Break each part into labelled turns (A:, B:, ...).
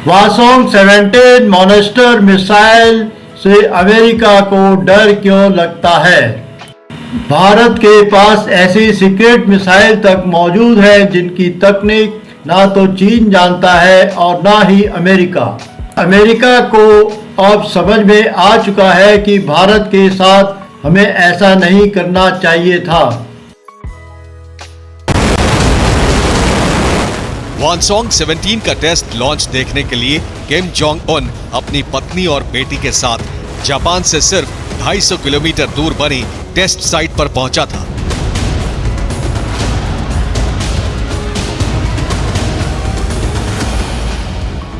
A: वासोंग 17 monster missile से America को डर क्यों लगता है? भारत के पास ऐसी सीक्रेट मिसाइल तक मौजूद है जिनकी तकनीक ना तो चीन जानता है और ना ही अमेरिका। अमेरिका को अब समझ में आ चुका है कि भारत के साथ हमें ऐसा नहीं करना चाहिए था।
B: वासोंग 17 का टेस्ट लॉन्च देखने के लिए किम जोंग उन अपनी पत्नी और बेटी के साथ जापान से सिर्फ 250 किलोमीटर दूर बनी टेस्ट साइट पर पहुंचा था।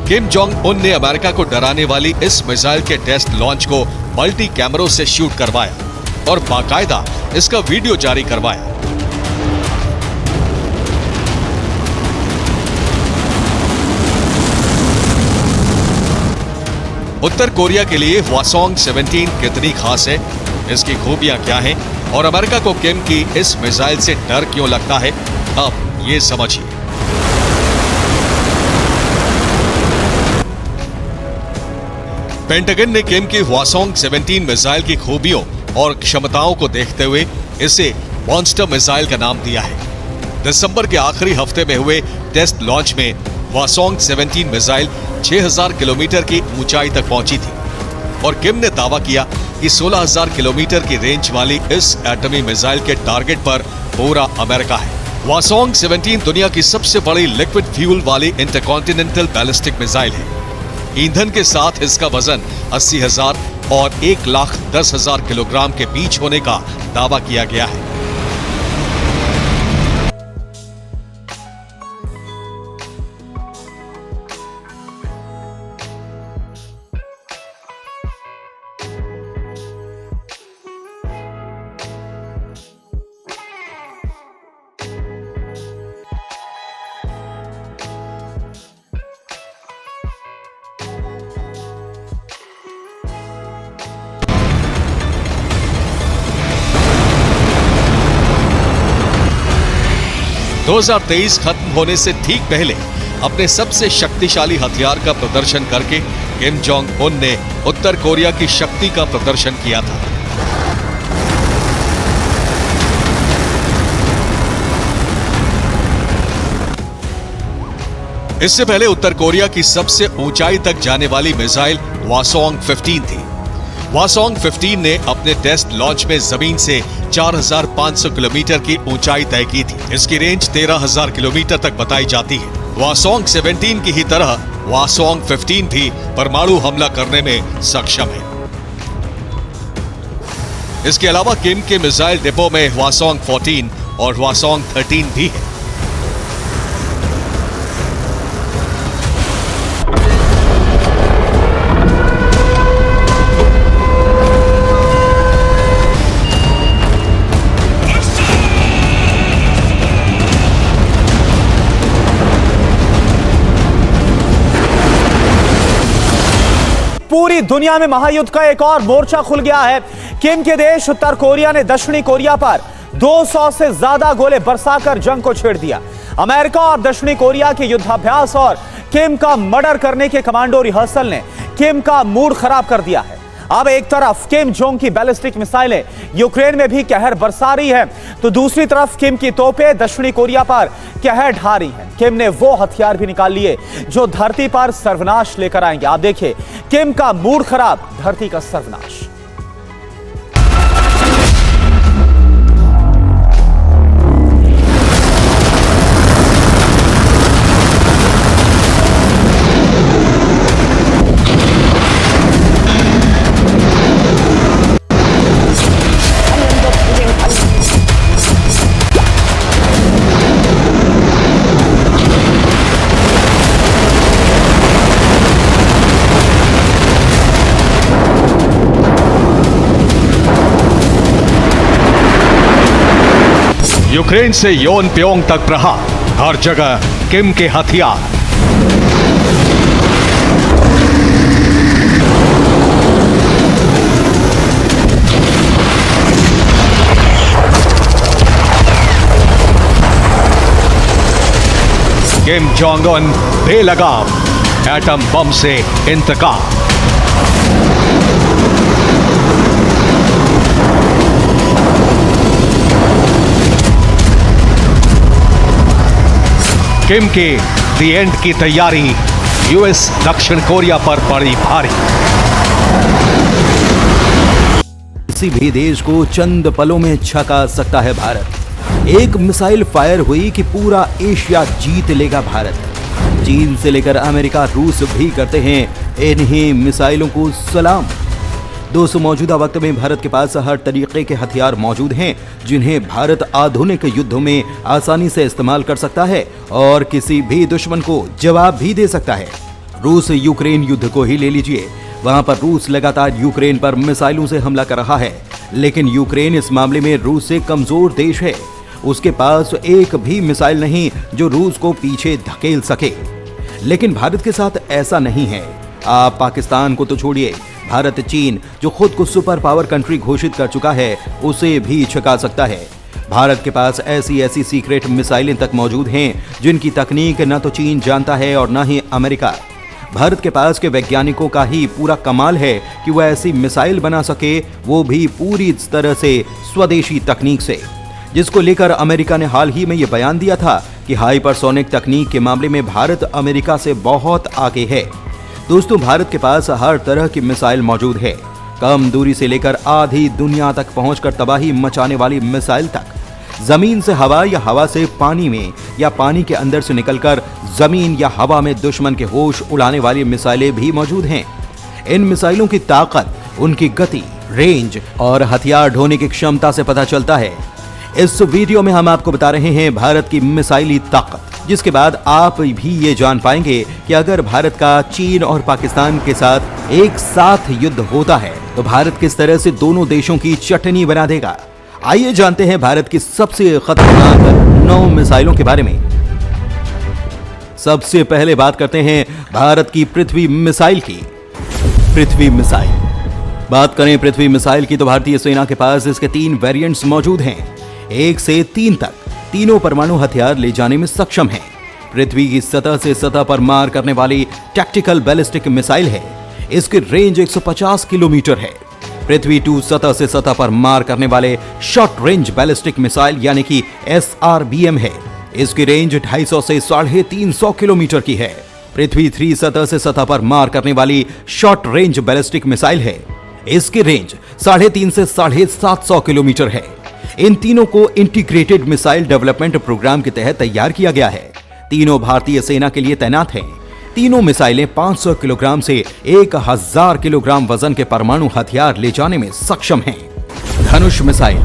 B: किम जोंग उन ने अमेरिका को डराने वाली इस मिसाइल के टेस्ट लॉन्च को मल्टी कैमरों से शूट करवाया और बाकायदा इसका वीडियो जारी करवाया। उत्तर कोरिया के लिए वासोंग 17 कितनी खास है, इसकी खूबियां क्या हैं और अमेरिका को किम की इस मिसाइल से डर क्यों लगता है, अब ये समझिए। पेंटागन ने किम की वासोंग 17 मिसाइल की खूबियों और क्षमताओं को देखते हुए इसे मॉन्स्टर मिसाइल का नाम दिया है। दिसंबर के आखिरी हफ्ते में हुए टेस्ट लॉन्च में वासोंग 17 मिसाइल 6000 किलोमीटर की ऊंचाई तक पहुंची थी और किम ने दावा किया कि 16000 किलोमीटर की रेंज वाली इस एटमी मिसाइल के टारगेट पर पूरा अमेरिका है। वासोंग 17 दुनिया की सबसे बड़ी लिक्विड फ्यूल वाली इंटरकॉन्टिनेंटल बैलिस्टिक मिसाइल है। ईंधन के साथ इसका वजन 80,000 और 1,10,000 किलोग्राम के बीच होने का दावा किया गया है। – 2023 खत्म होने से ठीक पहले अपने सबसे शक्तिशाली हथियार का प्रदर्शन करके किम जोंग उन ने उत्तर कोरिया की शक्ति का प्रदर्शन किया था। इससे पहले उत्तर कोरिया की सबसे ऊंचाई तक जाने वाली मिसाइल वासोंग 15 थी। वासोंग 15 ने अपने टेस्ट लॉन्च में जमीन से 4500 किलोमीटर की ऊंचाई तय की थी। इसकी रेंज 13000 किलोमीटर तक बताई जाती है। वासोंग 17 की ही तरह वासोंग 15 भी परमाणु हमला करने में सक्षम है। इसके अलावा किम के मिसाइल डिपो में वासोंग 14 और वासोंग 13 भी है।
C: पूरी दुनिया में महायुद्ध का एक और मोर्चा खुल गया है। किम के देश उत्तर कोरिया ने दक्षिणी कोरिया पर 200 से ज्यादा गोले बरसाकर जंग को छेड़ दिया। अमेरिका और दक्षिणी कोरिया के युद्धाभ्यास और किम का मर्डर करने के कमांडो रिहर्सल ने किम का मूड खराब कर दिया है। अब एक तरफ किम जोंग की बैलिस्टिक मिसाइलें यूक्रेन में भी कहर बरसा रही है, तो दूसरी तरफ किम की तोपें दक्षिणी कोरिया पर कहर ढा रही हैं। किम ने वो हथियार भी निकाल लिए जो धरती पर सर्वनाश लेकर आएंगे। आप देखिए, किम का मूड खराब, धरती का सर्वनाश।
B: यूक्रेन से योनप्योंग तक प्रहार, हर जगह किम के हथियार। किम जोंग उन बेलगाम, एटम बम से इंतकाम। किम के दी एंड की तैयारी, यूएस दक्षिण कोरिया पर पड़ी भारी।
D: किसी भी देश को चंद पलों में छका सकता है भारत। एक मिसाइल फायर हुई कि पूरा एशिया जीत लेगा भारत। चीन से लेकर अमेरिका, रूस भी करते हैं इन्हीं मिसाइलों को सलाम। दोस्तों, मौजूदा वक्त में भारत के पास हर तरीके के हथियार मौजूद हैं जिन्हें भारत आधुनिक युद्धों में आसानी से इस्तेमाल कर सकता है और किसी भी दुश्मन को जवाब भी दे सकता है। रूस यूक्रेन युद्ध को ही ले लीजिए, वहां पर रूस लगातार यूक्रेन पर मिसाइलों से हमला कर रहा है, लेकिन यूक्रेन इस मामले में रूस से कमजोर देश है। उसके पास एक भी मिसाइल नहीं जो रूस को पीछे धकेल सके। लेकिन भारत के साथ ऐसा नहीं है। आप पाकिस्तान को तो छोड़िए, भारत चीन जो खुद को सुपर पावर कंट्री घोषित कर चुका है, उसे भी छका सकता है। भारत के पास ऐसी सीक्रेट मिसाइलें तक मौजूद हैं जिनकी तकनीक न तो चीन जानता है और न ही अमेरिका। भारत के पास के वैज्ञानिकों का ही पूरा कमाल है कि वह ऐसी मिसाइल बना सके, वो भी पूरी तरह से स्वदेशी तकनीक से, जिसको लेकर अमेरिका ने हाल ही में ये बयान दिया था कि हाइपरसोनिक तकनीक के मामले में भारत अमेरिका से बहुत आगे है। दोस्तों, भारत के पास हर तरह की मिसाइल मौजूद है, कम दूरी से लेकर आधी दुनिया तक पहुंचकर तबाही मचाने वाली मिसाइल तक, जमीन से हवा या हवा से पानी में या पानी के अंदर से निकलकर जमीन या हवा में दुश्मन के होश उड़ाने वाली मिसाइलें भी मौजूद हैं। इन मिसाइलों की ताकत उनकी गति, रेंज और हथियार ढोने की क्षमता से पता चलता है। इस वीडियो में हम आपको बता रहे हैं भारत की मिसाइली ताकत, जिसके बाद आप भी ये जान पाएंगे कि अगर भारत का चीन और पाकिस्तान के साथ एक साथ युद्ध होता है तो भारत किस तरह से दोनों देशों की चटनी बना देगा। आइए जानते हैं भारत की सबसे खतरनाक 9 मिसाइलों के बारे में। सबसे पहले बात करते हैं भारत की पृथ्वी मिसाइल की। पृथ्वी मिसाइल, बात करें पृथ्वी मिसाइल की तो भारतीय सेना के पास इसके 3 वेरिएंट्स मौजूद हैं। 1 से 3 तक तीनों परमाणु हथियार ले जाने में सक्षम हैं। पृथ्वी की सतह से सतह पर मार करने वाली टैक्टिकल बैलिस्टिक मिसाइल है। इसकी रेंज 150 किलोमीटर है। पृथ्वी 2 सतह से सतह पर मार करने वाले शॉर्ट रेंज बैलिस्टिक मिसाइल यानी कि SRBM है। इसकी रेंज 250 से 350 किलोमीटर की है। पृथ्वी 3 सतह से सतह पर मार करने वाली शॉर्ट रेंज बैलिस्टिक मिसाइल है। इसकी रेंज 350 से 750 किलोमीटर है। इन तीनों को इंटीग्रेटेड मिसाइल डेवलपमेंट प्रोग्राम के तहत तैयार किया गया है। तीनों भारतीय सेना के लिए तैनात हैं। तीनों मिसाइलें 500 किलोग्राम से 1000 किलोग्राम वजन के परमाणु हथियार ले जाने में सक्षम हैं। धनुष मिसाइल,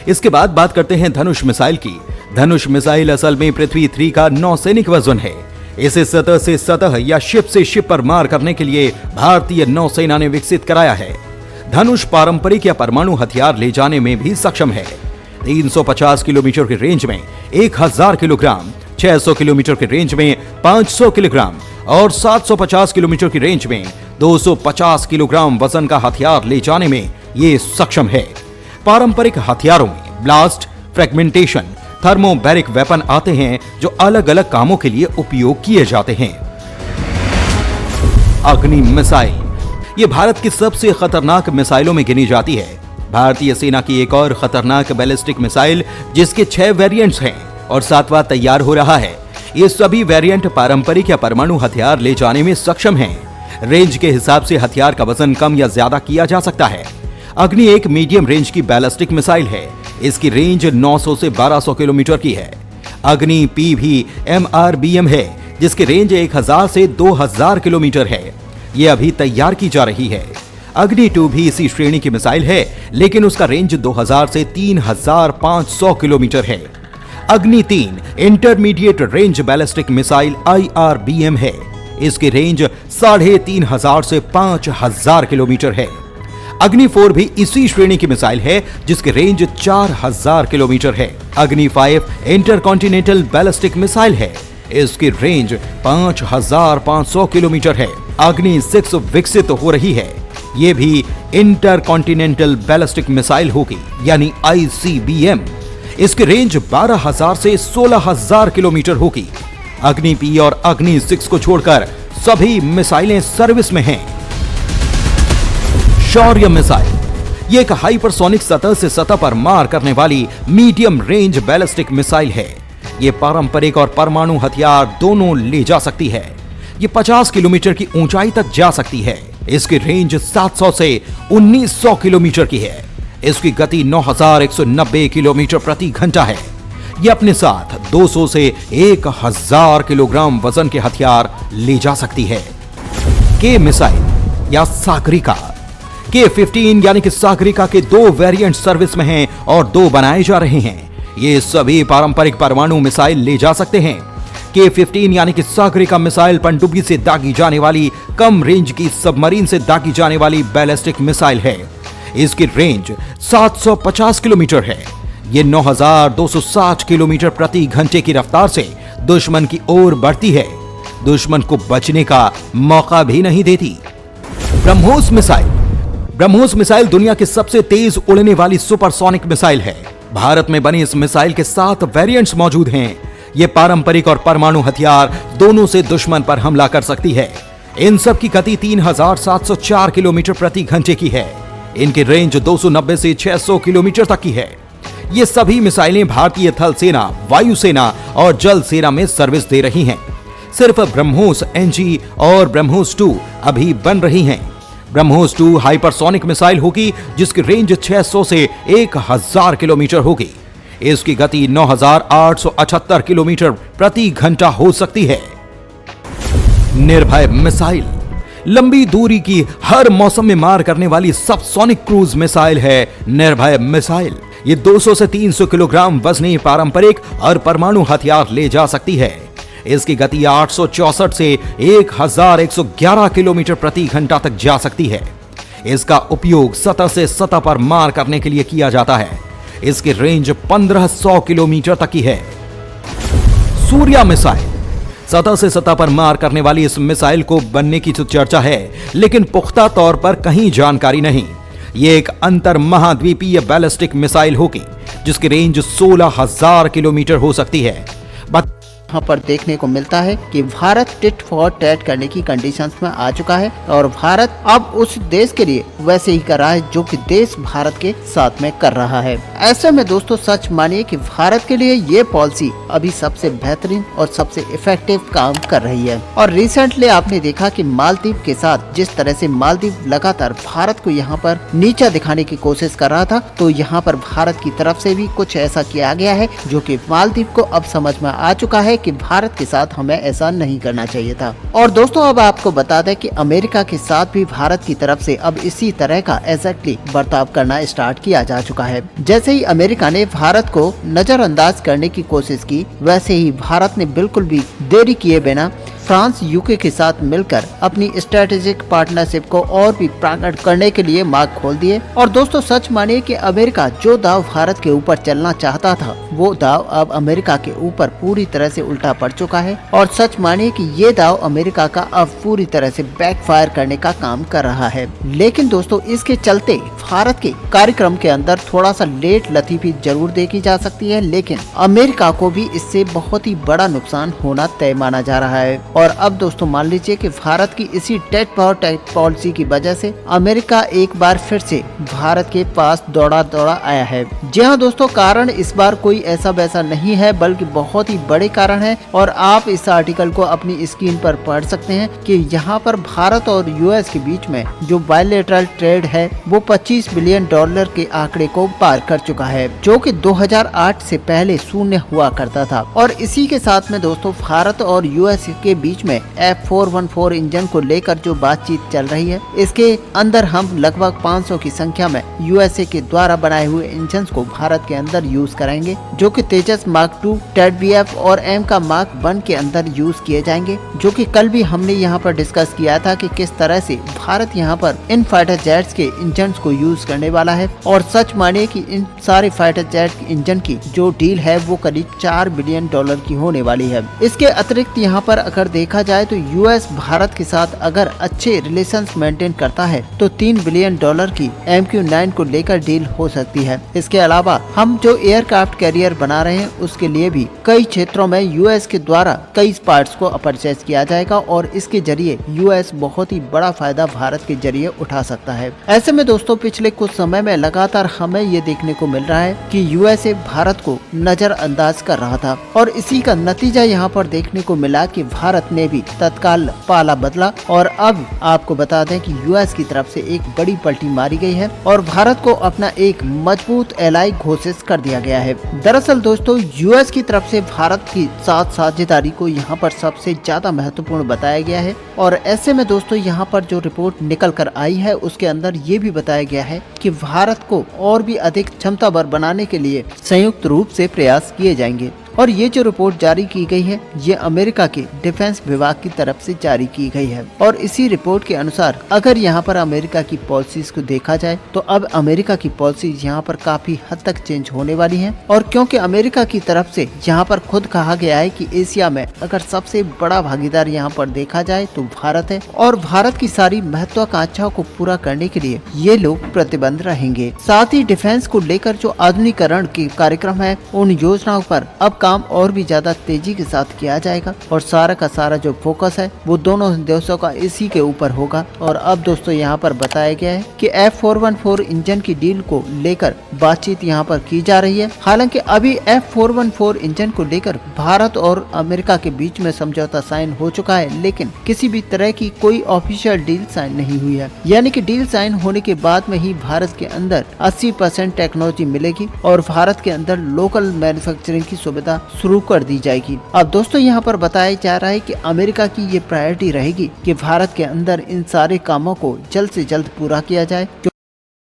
D: इसके बाद बात करते हैं धनुष मिसाइल की। धनुष मिसाइल असल में पृथ्वी 3 का नौसैनिक वजन है। इसे सतह से सतह या शिप से शिप पर मार करने के लिए भारतीय नौसेना ने विकसित कराया है। धनुष पारंपरिक या परमाणु हथियार ले जाने में भी सक्षम है। 350 किलोमीटर की रेंज में 1000 किलोग्राम, 600 किलोमीटर की रेंज में 500 किलोग्राम और 750 किलोमीटर की रेंज में 250 किलोग्राम वजन का हथियार ले जाने में ये सक्षम है। पारंपरिक हथियारों में ब्लास्ट, फ्रेगमेंटेशन, थर्मोबैरिक वेपन आते हैं जो अलग अलग कामों के लिए उपयोग किए जाते हैं। अग्नि मिसाइल, ये भारत की सबसे खतरनाक मिसाइलों में गिनी जाती है। भारतीय सेना की एक और खतरनाक बैलिस्टिक मिसाइल जिसके 6 वेरिएंट्स हैं और 7वां तैयार हो रहा है। ये सभी वेरिएंट पारंपरिक या परमाणु हथियार ले जाने में सक्षम हैं। रेंज के हिसाब से हथियार का वजन कम या ज्यादा किया जा सकता है। अग्नि एक मीडियम रेंज की बैलिस्टिक मिसाइल है। इसकी रेंज 900 से 1200 किलोमीटर की है। अग्नि P भी MRBM है जिसकी रेंज 1000 से 2000 किलोमीटर है। यह अभी तैयार की जा रही है। अग्नि 2 भी इसी श्रेणी की मिसाइल है, लेकिन उसका रेंज 2000 से 3500 किलोमीटर है। अग्नि 3 intermediate range ballistic missile IRBM है। इसकी रेंज 3500 से 5000 किलोमीटर है। अग्नि 4 भी इसी श्रेणी की मिसाइल है जिसकी रेंज 4000 किलोमीटर है। अग्नि 5 इंटरकॉन्टिनेंटल बैलिस्टिक मिसाइल है। इसकी रेंज 5500 किलोमीटर है। अग्नि 6 विकसित हो रही है। ये भी इंटरकॉन्टिनेंटल बैलिस्टिक मिसाइल होगी यानी ICBM। इसकी रेंज 12000 से 16000 किलोमीटर होगी। अग्नि P और अग्नि 6 को छोड़कर सभी मिसाइलें सर्विस में हैं। शौर्य मिसाइल ये एक हाइपरसोनिक सतह से सतह पर मार करने वाली मीडियम रेंज बैलिस्टिक मिसाइल है। ये पारंपरिक और परमाणु हथियार दोनों ले जा सकती है। ये 50 किलोमीटर की ऊंचाई तक जा सकती है। इसकी रेंज 700 से 1900 किलोमीटर की है। इसकी गति 9190 किलोमीटर प्रति घंटा है। ये अपने साथ 200 से 1000 किलोग्राम वजन के हथियार ले जा सकती है। के मिसाइल या सागरिका K-15 यानी कि सागरिका के 2 वेरिएंट सर्विस में हैं और 2 बनाए जा रहे हैं। ये सभी पारंपरिक परमाणु मिसाइल ले जा सकते हैं। K-15 यानी कि सागरिका मिसाइल पनडुब्बी से दागी जाने वाली कम रेंज की सबमरीन से दागी जाने वाली बैलिस्टिक मिसाइल है। इसकी रेंज 750 किलोमीटर है। ये 9260 किलोमीटर प्रति घंटे की रफ्तार से दुश्मन की ओर बढ़ती है। दुश्मन को बचने का मौका भी नहीं देती। ब्रह्मोस मिसाइल दुनिया की सबसे तेज उड़ने वाली सुपरसोनिक मिसाइल है। भारत में बनी इस मिसाइल के 7 वेरिएंट्स मौजूद हैं। ये पारंपरिक और परमाणु हथियार दोनों से दुश्मन पर हमला कर सकती है। इन सब की गति 3704 किलोमीटर प्रति घंटे की है। इनकी रेंज 290 से 600 किलोमीटर तक की है। ये सभी मिसाइलें भारतीय थल सेना, वायुसेना और जल सेना में सर्विस दे रही हैं। सिर्फ ब्रह्मोस NG और ब्रह्मोस 2 अभी बन रही हैं। ब्रह्मोस 2 हाइपरसोनिक मिसाइल होगी जिसकी रेंज 600 से 1000 किलोमीटर होगी। इसकी गति 9878 किलोमीटर प्रति घंटा हो सकती है। निर्भय मिसाइल लंबी दूरी की हर मौसम में मार करने वाली सबसोनिक क्रूज मिसाइल है निर्भय मिसाइल। ये 200 से 300 किलोग्राम वजनी पारंपरिक और परमाणु हथियार ले जा सकती है। इसकी गति 864 से 1111 किलोमीटर प्रति घंटा तक जा सकती है। इसका उपयोग सतह से सतह पर मार करने के लिए किया जाता है। इसकी रेंज 1500 किलोमीटर तक की है। सूर्या मिसाइल सतह से सतह पर मार करने वाली इस मिसाइल को बनने की तो चर्चा है, लेकिन पुख्ता तौर पर कहीं जानकारी नहीं। ये एक अंतर महाद्वीपीय बैलिस्टिक मिसाइल होगी जिसकी रेंज 16000 किलोमीटर हो सकती है।
E: यहाँ पर देखने को मिलता है कि भारत टिट फॉर टैट करने की कंडीशंस में आ चुका है और भारत अब उस देश के लिए वैसे ही कर रहा है जो कि देश भारत के साथ में कर रहा है। ऐसे में दोस्तों सच मानिए कि भारत के लिए ये पॉलिसी अभी सबसे बेहतरीन और सबसे इफेक्टिव काम कर रही है। और रिसेंटली आपने देखा कि मालदीव के साथ जिस तरह से मालदीव लगातार भारत को यहाँ पर नीचा दिखाने की कोशिश कर रहा था, तो यहाँ पर भारत की तरफ से भी कुछ ऐसा किया गया है जो कि मालदीव को अब समझ में आ चुका है कि भारत के साथ हमें ऐसा नहीं करना चाहिए था। और दोस्तों अब आपको बता दें कि अमेरिका के साथ भी भारत की तरफ से अब इसी तरह का एग्जैक्टली बर्ताव करना स्टार्ट किया जा चुका है। जैसे ही अमेरिका ने भारत को नजरअंदाज करने की कोशिश की, वैसे ही भारत ने बिल्कुल भी देरी किए बिना फ्रांस यूके के साथ मिलकर अपनी स्ट्रेटेजिक पार्टनरशिप को और भी प्रकट करने के लिए मार्ग खोल दिए। और दोस्तों सच मानिए कि अमेरिका जो दाव भारत के ऊपर चलना चाहता था, वो दाव अब अमेरिका के ऊपर पूरी तरह से उल्टा पड़ चुका है। और सच मानिए कि ये दाव अमेरिका का अब पूरी तरह से बैकफायर करने का काम कर रहा है। लेकिन दोस्तों इसके चलते भारत के कार्यक्रम के अंदर थोड़ा सा लेट लतीफी जरूर देखी जा सकती है, लेकिन अमेरिका को भी इससे बहुत ही बड़ा नुकसान होना तय माना जा रहा है। और अब दोस्तों मान लीजिए कि भारत की इसी टेट फॉर टैट पॉलिसी की वजह से अमेरिका एक बार फिर से भारत के पास दौड़ा आया है। जी हाँ दोस्तों, कारण इस बार कोई ऐसा वैसा नहीं है, बल्कि बहुत ही बड़े कारण है। और आप इस आर्टिकल को अपनी स्क्रीन पर पढ़ सकते हैं कि यहाँ पर भारत और यूएस के बीच में जो बायलैटरल ट्रेड है वो $25 बिलियन के आंकड़े को पार कर चुका है, जो कि 2008 से पहले शून्य हुआ करता था। और इसी के साथ में दोस्तों भारत और यूएस के बीच में F414 इंजन को लेकर जो बातचीत चल रही है, इसके अंदर हम लगभग 500 की संख्या में यूएसए के द्वारा बनाए हुए इंजन को भारत के अंदर यूज करेंगे, जो कि तेजस मार्क 2, TEDBF और M का मार्क 1 के अंदर यूज किए जाएंगे। जो कि कल भी हमने यहाँ पर डिस्कस किया था कि किस तरह से भारत यहाँ पर इन फाइटर जेट्स के इंजन को यूज करने वाला है। और सच मानिए कि इन सारे फाइटर जेट इंजन की जो डील है वो करीब $4 बिलियन की होने वाली है। इसके अतिरिक्त यहाँ पर अगर देखा जाए तो यूएस भारत के साथ अगर अच्छे रिलेशंस मेंटेन करता है तो $3 बिलियन की MQ-9 को लेकर डील हो सकती है। इसके अलावा हम जो एयरक्राफ्ट कैरियर बना रहे हैं उसके लिए भी कई क्षेत्रों में यूएस के द्वारा कई पार्ट्स को परचेज किया जाएगा और इसके जरिए यूएस बहुत ही बड़ा फायदा भारत के जरिए उठा सकता है। ऐसे में दोस्तों पिछले कुछ समय में लगातार हमें ये देखने को मिल रहा है कि यूएसए भारत को नजरअंदाज कर रहा था और इसी का नतीजा यहाँ पर देखने को मिला कि भारत ने भी तत्काल पाला बदला और अब आपको बता दें कि यूएस की तरफ से एक बड़ी पलटी मारी गई है और भारत को अपना एक मजबूत एलाई घोषित कर दिया गया है। दरअसल दोस्तों यूएस की तरफ से भारत की साथ साझेदारी को यहाँ पर सबसे ज्यादा महत्वपूर्ण बताया गया है और ऐसे में दोस्तों यहाँ पर जो रिपोर्ट निकल कर आई है उसके अंदर ये भी बताया गया है कि भारत को और भी अधिक क्षमतावर बनाने के लिए संयुक्त रूप से प्रयास किए जाएंगे। और ये जो रिपोर्ट जारी की गई है ये अमेरिका के डिफेंस विभाग की तरफ से जारी की गई है और इसी रिपोर्ट के अनुसार अगर यहाँ पर अमेरिका की पॉलिसीज को देखा जाए तो अब अमेरिका की पॉलिसीज यहाँ पर काफी हद तक चेंज होने वाली हैं और क्योंकि अमेरिका की तरफ से यहाँ पर खुद कहा गया है कि एशिया में अगर सबसे बड़ा भागीदार यहाँ पर देखा जाए तो भारत है और भारत की सारी महत्वाकांक्षाओं को पूरा करने के लिए ये लोग प्रतिबद्ध रहेंगे। साथ ही डिफेंस को लेकर जो आधुनिकीकरण के कार्यक्रम है उन योजनाओं पर अब काम और भी ज्यादा तेजी के साथ किया जाएगा और सारा का सारा जो फोकस है वो दोनों देशों का इसी के ऊपर होगा। और अब दोस्तों यहाँ पर बताया गया है कि F414 इंजन की डील को लेकर बातचीत यहाँ पर की जा रही है। हालांकि अभी F414 इंजन को लेकर भारत और अमेरिका के बीच में समझौता साइन हो चुका है लेकिन किसी भी तरह की कोई ऑफिशियल डील साइन नहीं हुई है, यानी कि डील साइन होने के बाद में ही भारत के अंदर 80% टेक्नोलॉजी मिलेगी और भारत के अंदर लोकल मैन्युफैक्चरिंग की सुविधा शुरू कर दी जाएगी। अब दोस्तों यहाँ पर बताया जा रहा है कि अमेरिका की ये प्रायोरिटी रहेगी कि भारत के अंदर इन सारे कामों को जल्द से जल्द पूरा किया जाए।